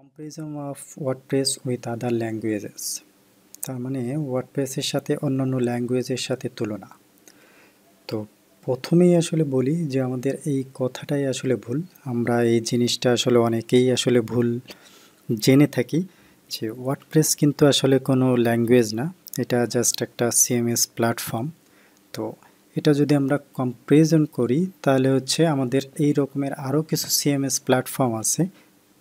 Comparison of WordPress with other languages, তার মানে ওয়ার্ডপ্রেসের সাথে অন্যান্য ল্যাঙ্গুয়েজের সাথে তুলনা। তো প্রথমেই আসলে বলি যে আমাদের এই কথাটাই আসলে ভুল। আমরা এই জিনিসটা আসলে অনেকেই আসলে ভুল জেনে থাকি যে ওয়ার্ডপ্রেস কিন্তু আসলে কোনো ল্যাঙ্গুয়েজ না, এটা জাস্ট একটা সিএমএস প্ল্যাটফর্ম। তো এটা যদি আমরা কম্পারিজন করি তাহলে হচ্ছে আমাদের এই রকমের আরও কিছু সিএমএস প্ল্যাটফর্ম আছে,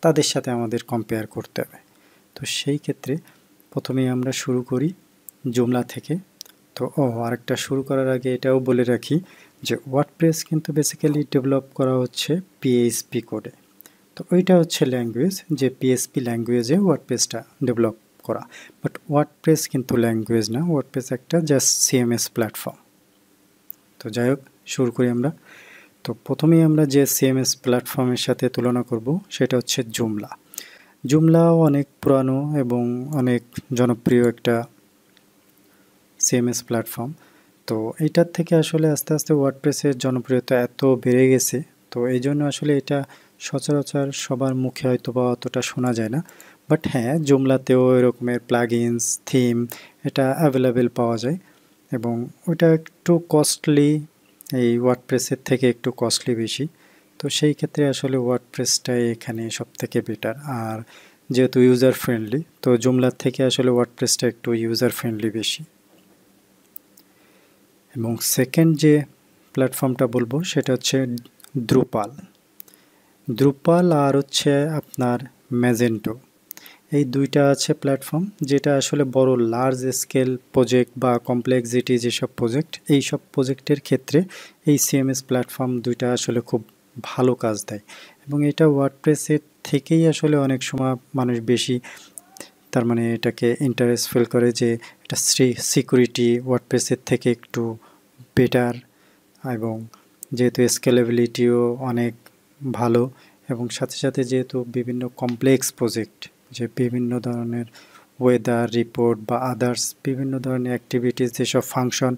তাদের সাথে আমাদের কম্পেয়ার করতে হবে। তো সেই ক্ষেত্রে প্রথমেই আমরা শুরু করি জুমলা থেকে। তো আরেকটা শুরু করার আগে এটাও বলে রাখি যে ওয়ার্ডপ্রেস কিন্তু বেসিক্যালি ডেভেলপ করা হচ্ছে পিএইচপি কোডে। তো ওইটা হচ্ছে ল্যাঙ্গুয়েজ, যে পিএইচপি ল্যাঙ্গুয়েজে ওয়ার্ডপ্রেসটা ডেভেলপ করা। বাট ওয়ার্ডপ্রেস কিন্তু ল্যাঙ্গুয়েজ না, ওয়ার্ডপ্রেস একটা জাস্ট সিএমএস প্ল্যাটফর্ম। তো যাই হোক, শুরু করি আমরা। তো প্রথমেই আমরা যে সিএমএস প্ল্যাটফর্মের সাথে তুলনা করব সেটা হচ্ছে জুমলা। জুমলাও অনেক পুরানো এবং অনেক জনপ্রিয় একটা সিএমএস প্ল্যাটফর্ম। তো এইটার থেকে আসলে আস্তে আস্তে ওয়ার্ডপ্রেসের জনপ্রিয়তা এত বেড়ে গেছে, তো এই জন্য আসলে এটা সচরাচর সবার মুখে হয়তো বা অতটা শোনা যায় না। বাট হ্যাঁ, জুমলাতেও এরকমের প্লাগইনস, থিম এটা অ্যাভেলেবেল পাওয়া যায় এবং ওটা একটু কস্টলি, এই ওয়ার্ডপ্রেসের থেকে একটু কস্টলি বেশি। তো সেই ক্ষেত্রে আসলে ওয়ার্ডপ্রেসটাই এখানে সবথেকে বেটার। আর যেহেতু ইউজার ফ্রেন্ডলি, তো জুমলার থেকে আসলে ওয়ার্ডপ্রেসটা একটু ইউজার ফ্রেন্ডলি বেশি। এবং সেকেন্ড যে প্ল্যাটফর্মটা বলবো সেটা হচ্ছে দ্রুপাল। দ্রুপাল আর হচ্ছে আপনার ম্যাজেন্টো, এই দুইটা আছে প্ল্যাটফর্ম, যেটা আসলে বড় লার্জ স্কেল প্রজেক্ট বা কমপ্লেক্সিটি যেসব প্রজেক্ট, এই সব প্রজেক্টের ক্ষেত্রে এই সিএমএস প্ল্যাটফর্ম দুইটা আসলে খুব ভালো কাজ দেয়। এবং এটা ওয়ার্ডপ্রেসের থেকেই আসলে অনেক সময় মানুষ বেশি, তার মানে এটাকে ইন্টারেস্ট ফিল করে যে এটা সিকিউরিটি ওয়ার্ডপ্রেসের থেকে একটু বেটার, এবং যেহেতু স্কেলেবিলিটিও অনেক ভালো, এবং সাথে সাথে যেহেতু বিভিন্ন কমপ্লেক্স প্রজেক্ট, যে বিভিন্ন ধরনের ওয়েদার রিপোর্ট বা আদার্স বিভিন্ন ধরনের অ্যাক্টিভিটিস, যেসব ফাংশন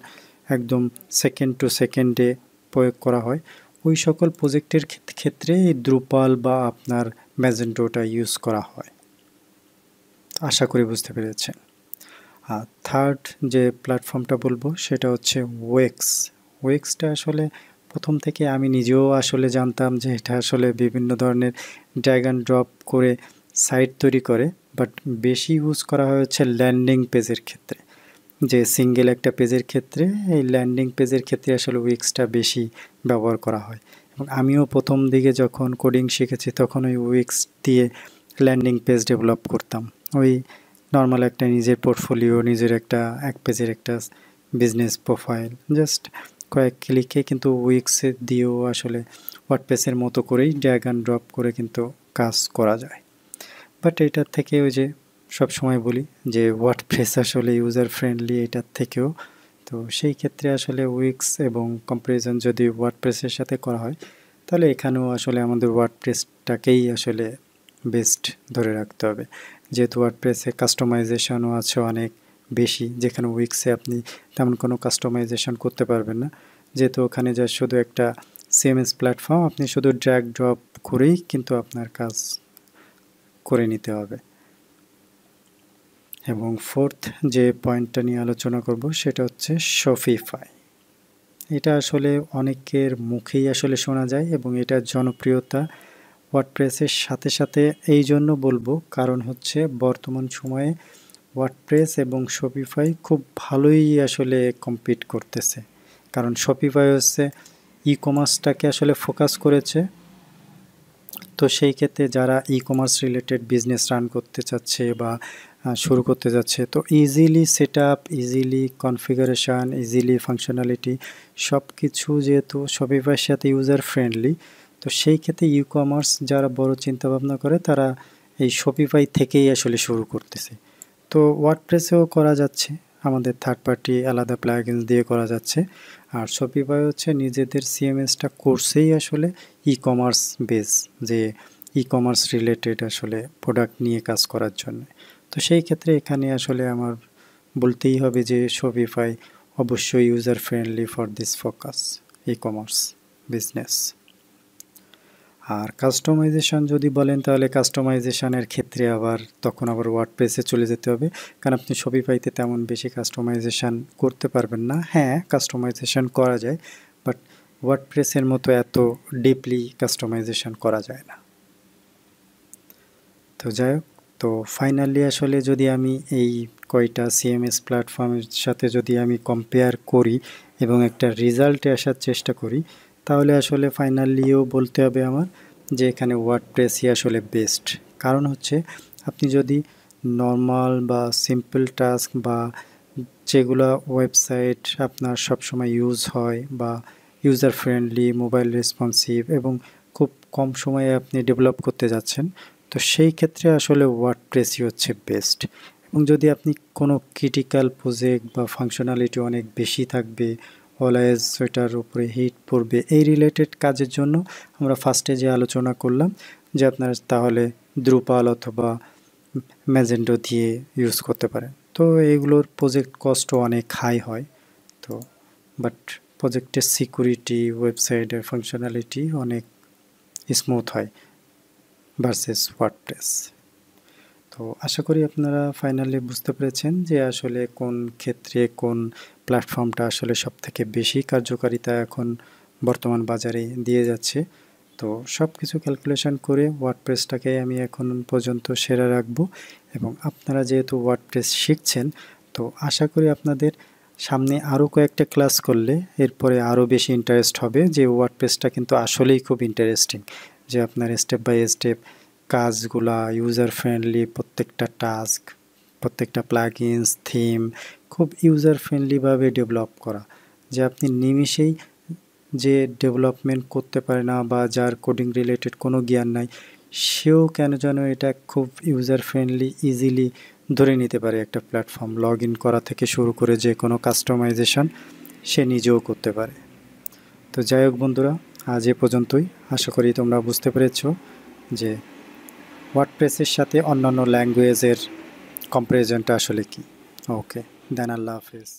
একদম সেকেন্ড টু সেকেন্ডে প্রয়োগ করা হয়, ওই সকল প্রজেক্টের ক্ষেত্রে এই দ্রুপাল বা আপনার ম্যাজেন্টোটা ইউজ করা হয়। আশা করি বুঝতে পেরেছেন। আর থার্ড যে প্ল্যাটফর্মটা বলবো সেটা হচ্ছে ওয়েক্স। ওয়েক্সটা আসলে প্রথম থেকে আমি নিজেও আসলে জানতাম যে এটা আসলে বিভিন্ন ধরনের ড্র্যাগ অ্যান্ড ড্রপ করে সাইট তৈরি করে, বাট বেশি ইউজ করা হয় হচ্ছে ল্যান্ডিং পেজের ক্ষেত্রে। যে সিঙ্গেল একটা পেজের ক্ষেত্রে, এই ল্যান্ডিং পেজের ক্ষেত্রে আসলে উইক্সটা বেশি ব্যবহার করা হয়। এবং আমিও প্রথম দিকে যখন কোডিং শিখেছি তখন ওই উইক্স দিয়ে ল্যান্ডিং পেজ ডেভেলপ করতাম। ওই নর্মাল একটা নিজের পোর্টফোলিও, নিজের একটা এক পেজের একটা বিজনেস প্রোফাইল, জাস্ট কয়েক ক্লিকে কিন্তু উইক্সে দিয়েও আসলে ওয়ার্ডপ্রেসের মতো করেই ড্র্যাগ অ্যান্ড ড্রপ করে কিন্তু কাজ করা যায়। বাট এটার থেকে ওই যে সব সময় বলি যে ওয়ার্ডপ্রেস আসলে ইউজার ফ্রেন্ডলি এটার থেকেও। তো সেই ক্ষেত্রে আসলে উইক্স এবং কম্পারিজন যদি ওয়ার্ডপ্রেসের সাথে করা হয়, তাহলে এখানেও আসলে আমাদের ওয়ার্ডপ্রেসটাকেই আসলে বেস্ট ধরে রাখতে হবে। যেহেতু ওয়ার্ডপ্রেসে কাস্টমাইজেশনও আছে অনেক বেশি, যেখানে উইক্সে আপনি তেমন কোনো কাস্টমাইজেশন করতে পারবেন না। যেহেতু ওখানে যা শুধু একটা সিএমএস প্ল্যাটফর্ম, আপনি শুধু ড্র্যাগ ড্রপ করেই কিন্তু আপনার কাজ করে নিতে হবে। এবং ফোর্থ যে পয়েন্টটা নিয়ে আলোচনা করব সেটা হচ্ছে শপিফাই। এটা আসলে অনেকের মুখেই আসলে শোনা যায় এবং এটার জনপ্রিয়তা ওয়ার্ডপ্রেসের সাথে সাথে এই জন্য বলবো কারণ হচ্ছে বর্তমান সময়ে ওয়ার্ডপ্রেস এবং শপিফাই খুব ভালোই আসলে কম্পিট করতেছে। কারণ শপিফাই হচ্ছে ই কমার্সটাকে আসলে ফোকাস করেছে। তো সেই ক্ষেত্রে যারা e commerce related business run করতে চাচ্ছে বা শুরু করতে যাচ্ছে, তো easily set up, easily configuration, easily functionality সব কিছু যেহেতু শপিফাইয়ের সাথে ইউজার ফ্রেন্ডলি, তো সেই ক্ষেত্রে ই কমার্স যারা বড় চিন্তাভাবনা করে তারা এই শপিফাই থেকেই আসলে শুরু করতেছে। তো ওয়ার্ডপ্রেসেও করা যাচ্ছে, আমাদের থার্ড পার্টি আলাদা প্লাগইনস দিয়ে করা যাচ্ছে। আর শপিফাই হচ্ছে নিজেদের সিএমএসটা কোর্সেই আসলে ই কমার্স বেস, যে ই কমার্স রিলেটেড আসলে প্রোডাক্ট নিয়ে কাজ করার জন্য। তো সেই ক্ষেত্রে এখানে আসলে আমার বলতেই হবে যে শপিফাই অবশ্যই user friendly for this focus e commerce business. আর কাস্টমাইজেশন যদি বলেন তাহলে কাস্টমাইজেশনের ক্ষেত্রে তখন আবার ওয়ার্ডপ্রেসে চলে যেতে হবে, কারণ আপনি শপিফাইতে তেমন বেশি কাস্টমাইজেশন করতে পারবেন না। হ্যাঁ, কাস্টমাইজেশন করা যায়, বাট ওয়ার্ডপ্রেসের মতো এত ডিপলি কাস্টমাইজেশন করা যায় না। তো যাই হোক, তো ফাইনালি আসলে যদি আমি এই কয়টা সিএমএস প্ল্যাটফর্মের সাথে যদি আমি কম্পেয়ার করি এবং একটা রেজাল্টে আসার চেষ্টা করি, তাহলে আসলে ফাইনালিও বলতে হবে আমার যে এখানে ওয়ার্ডপ্রেসই আসলে বেস্ট। কারণ হচ্ছে আপনি যদি নর্মাল বা সিম্পল টাস্ক বা যেগুলো ওয়েবসাইট আপনার সবসময় ইউজ হয় বা ইউজার ফ্রেন্ডলি, মোবাইল রেসপন্সিভ এবং খুব কম সময়ে আপনি ডেভেলপ করতে যাচ্ছেন, তো সেই ক্ষেত্রে আসলে ওয়ার্ডপ্রেসই হচ্ছে বেস্ট। এবং যদি আপনি কোনো ক্রিটিক্যাল প্রজেক্ট বা ফাংশনালিটি অনেক বেশি থাকবে, অলওয়েজ সেটার উপরে হিট পড়বে, এই রিলেটেড কাজের জন্য আমরা ফার্স্টে যে আলোচনা করলাম যে আপনারা তাহলে দ্রুপাল অথবা ম্যাজেন্টো দিয়ে ইউজ করতে পারেন। তো এগুলোর প্রজেক্ট কস্টও অনেক হাই হয়, তো বাট প্রজেক্টের সিকিউরিটি, ওয়েবসাইটের ফাংশনালিটি অনেক স্মুথ হয় ভার্সেস ওয়ার্ডপ্রেস। তো আশা করি আপনারা ফাইনালি বুঝতে পেরেছেন যে আসলে কোন ক্ষেত্রে কোন প্ল্যাটফর্মটা আসলে সবথেকে বেশি কার্যকারিতা এখন বর্তমান বাজারে দিয়ে যাচ্ছে। তো সব কিছু ক্যালকুলেশন করে ওয়ার্ডপ্রেসটাকে আমি এখন পর্যন্ত সেরা রাখবো। এবং আপনারা যেহেতু ওয়ার্ডপ্রেস শিখছেন, তো আশা করি আপনাদের সামনে আরও কয়েকটা ক্লাস করলে এরপরে আরও বেশি ইন্টারেস্ট হবে যে ওয়ার্ডপ্রেসটা কিন্তু আসলেই খুব ইন্টারেস্টিং, যে আপনার স্টেপ বাই স্টেপ কাজগুলা ইউজার ফ্রেন্ডলি, প্রত্যেকটা টাস্ক, প্রত্যেকটা প্লাগইনস, থিম খুব ইউজার ফ্রেন্ডলিভাবে ডেভেলপ করা, যে আপনি নিমিষেই যে ডেভেলপমেন্ট করতে পারে না বা যার কোডিং রিলেটেড কোনো জ্ঞান নাই, সেও কেন যেন এটা খুব ইউজার ফ্রেন্ডলি ইজিলি ধরে নিতে পারে। একটা প্ল্যাটফর্ম লগ ইন করা থেকে শুরু করে যে কোনো কাস্টমাইজেশন সে নিজেও করতে পারে। তো যাই হোক বন্ধুরা, আজ এ পর্যন্তই। আশা করি তোমরা বুঝতে পেরেছো যে ওয়ার্ডপ্রেসের সাথে অন্যান্য ল্যাঙ্গুয়েজের কম্পারিজনটা আসলে কি। ওকে, দেন আল্লাহ হাফেজ।